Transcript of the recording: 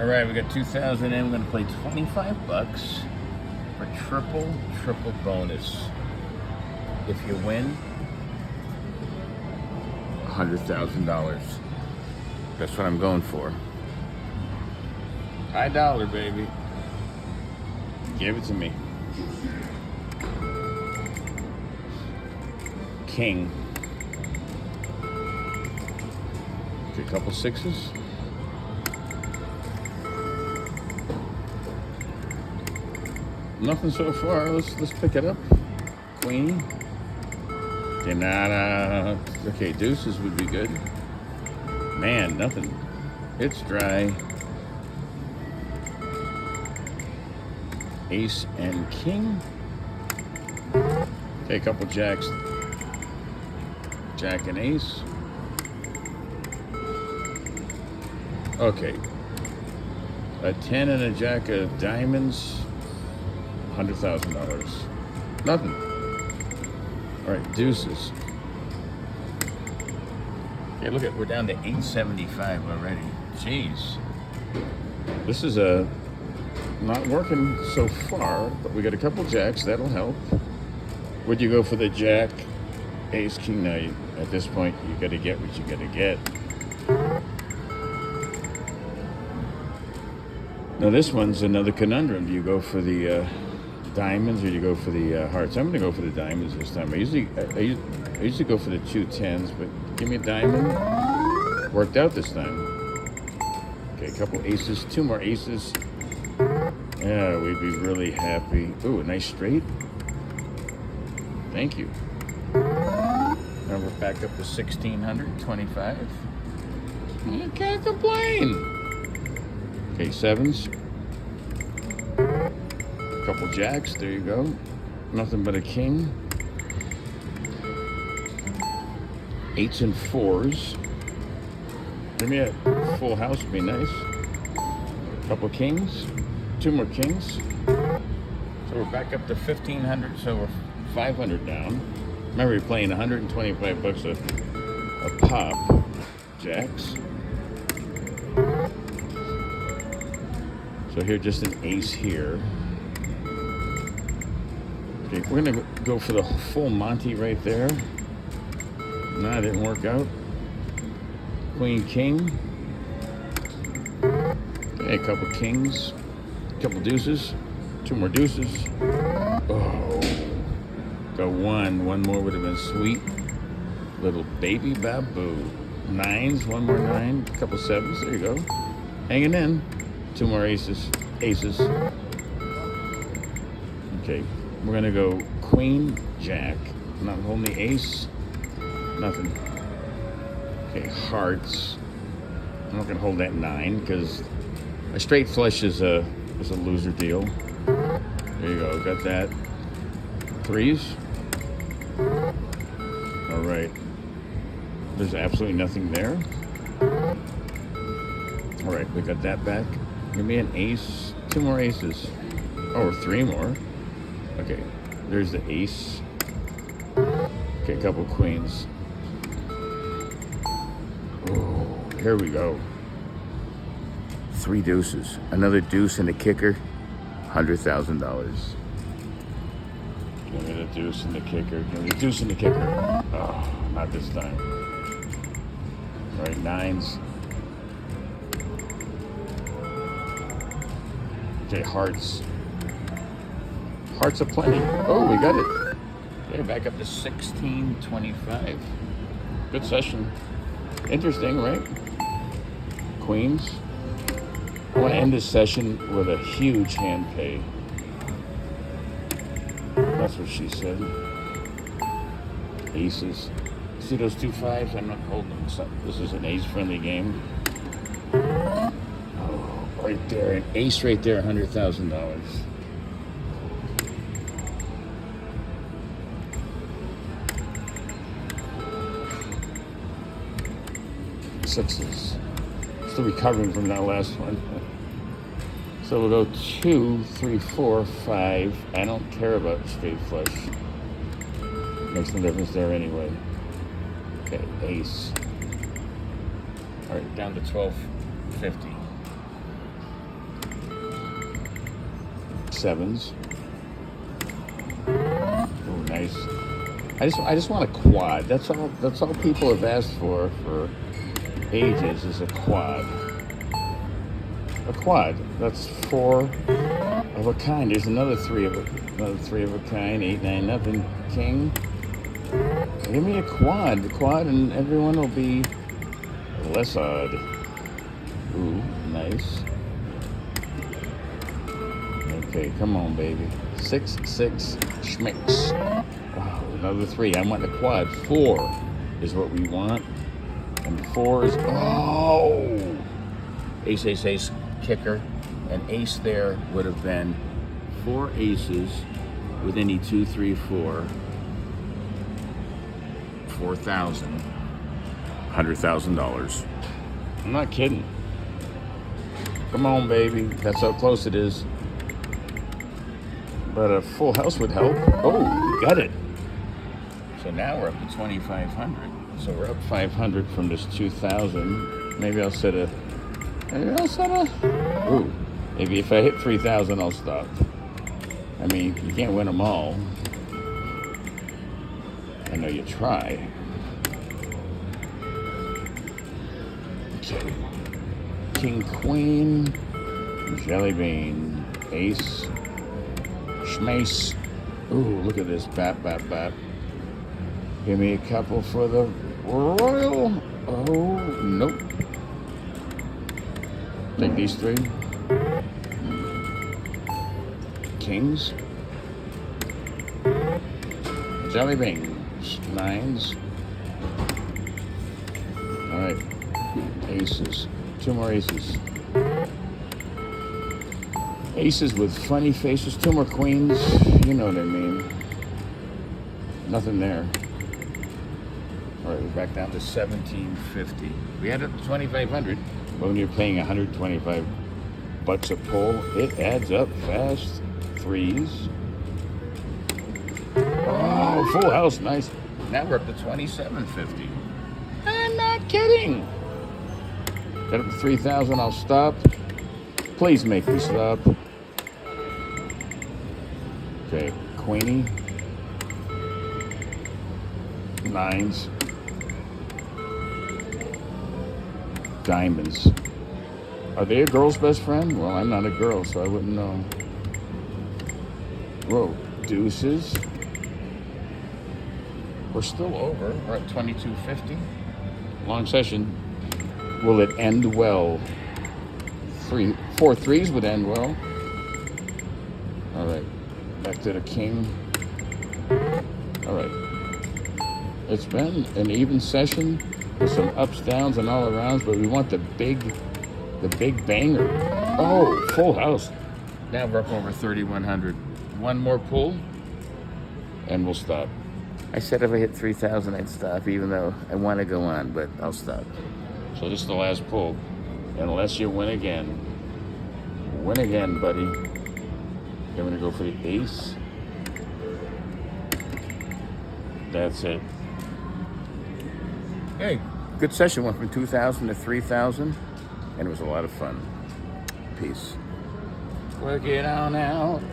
All right, we got 2,000 in. We're gonna play 25 bucks for triple bonus. If you win, $100,000. That's what I'm going for. High dollar, baby. Give it to me. King. Okay, a couple sixes. Nothing so far. Let's pick it up. Queen. Nada. Okay, deuces would be good. Man, nothing. It's dry. Ace and king. Okay, a couple jacks. Jack and ace. Okay. A 10 and a jack of diamonds. $100,000. Nothing. All right, deuces. Okay, look at, we're down to 875 already. Jeez. This is not working so far, but we got a couple jacks. That'll help. Would you go for the jack, ace, king? Now, at this point, you got to get what you got to get. Now, this one's another conundrum. Do you go for the diamonds or do you go for the hearts? I'm going to go for the diamonds this time. I usually go for the 2 10s, but give me a diamond. Worked out this time. Okay, a couple aces, 2 more aces. Yeah, we'd be really happy. Ooh, a nice straight. Thank you. Now we're back up to 1,625. You can't complain. Okay, sevens. A couple jacks, there you go. Nothing but a king. 8s and 4s. Give me a full house, would be nice. Couple kings. 2 more kings. So we're back up to 1,500, so we're 500 down. Remember, you're playing 125 bucks a pop. Jacks. So here, just an ace here. Okay, we're gonna go for the full Monty right there. Nah, it didn't work out. Queen, king. Okay, a couple kings. Couple deuces, 2 more deuces. Oh, got one more would have been sweet. Little baby baboo. 9s, 1 more 9, a couple 7s, there you go. Hanging in, 2 more aces. Okay, we're gonna go queen, jack. I'm not holding the ace, nothing. Okay, hearts. I'm not gonna hold that 9 because a straight flush is a loser deal. There you go, got that. 3s. All right. There's absolutely nothing there. All right, we got that back. Give me an ace, 2 more aces. Oh, 3 more. Okay, there's the ace. Okay, a couple queens. Oh, here we go. 3 deuces, another deuce and a kicker, $100,000. Give me the deuce and the kicker. Give me the deuce and the kicker. Oh, not this time. All right, 9s. Okay, hearts. Hearts aplenty. Oh, we got it. Okay, back up to 1625. Good session. Interesting, right? Queens. I want to end this session with a huge hand pay. That's what she said. Aces. See those 2 5s? I'm not holding them. So this is an ace-friendly game. Oh, right there. An ace right there, $100,000. Sixes. Still recovering from that last one. So we'll go 2, 3, 4, 5. I don't care about straight flush. Makes no difference there anyway. Okay, ace. All right, down to 1250. sevens. Oh, nice. I just want a quad. That's all people have asked for ages is a quad. A quad. That's four of a kind. There's another three of a kind. 8, 9, nothing. King. Give me a quad. The quad, and everyone will be less odd. Ooh, nice. Okay, come on, baby. 6, 6, schmicks. Wow, another 3. I want the quad. 4 is what we want. And 4 is, oh! Ace, ace, ace, kicker. An ace there would have been 4 aces with any 2, 3, 4. 4,000. $100,000. I'm not kidding. Come on, baby. That's how close it is. But a full house would help. Oh, got it. So now we're up to 2,500. So we're up 500 from this 2,000. Maybe I'll set a. Ooh. Maybe if I hit 3,000, I'll stop. I mean, you can't win them all. I know you try. Okay. King, queen, jelly bean, ace, schmace. Ooh, look at this. Bap, bap, bap. Give me a couple for the royal. Oh, nope. Take these 3. Kings. Jelly beans. 9s. All right. Aces. 2 more aces. Aces with funny faces. 2 more queens. You know what I mean. Nothing there. All right, we're back down to 1,750. We had up to 2,500. But when you're paying 125 bucks a pull, it adds up fast. 3s. Oh, full house, nice. Now we're up to 2,750. I'm not kidding. Got up to 3,000. I'll stop. Please make me stop. Okay, queenie. 9s. Diamonds. Are they a girl's best friend? Well, I'm not a girl, so I wouldn't know. Whoa, deuces. We're still over. We're at 2,250. Long session. Will it end well? 4 3s would end well. All right, back to the king. All right. It's been an even session with some ups, downs, and all arounds, but we want the big banger. Oh, full house. Now we're up over 3,100. One more pull, and we'll stop. I said if I hit 3,000, I'd stop, even though I want to go on, but I'll stop. So this is the last pull, unless you win again. Win again, buddy. I'm gonna go for the ace. That's it. Hey, good session. Went from 2,000 to 3,000, and it was a lot of fun. Peace. Work it on out.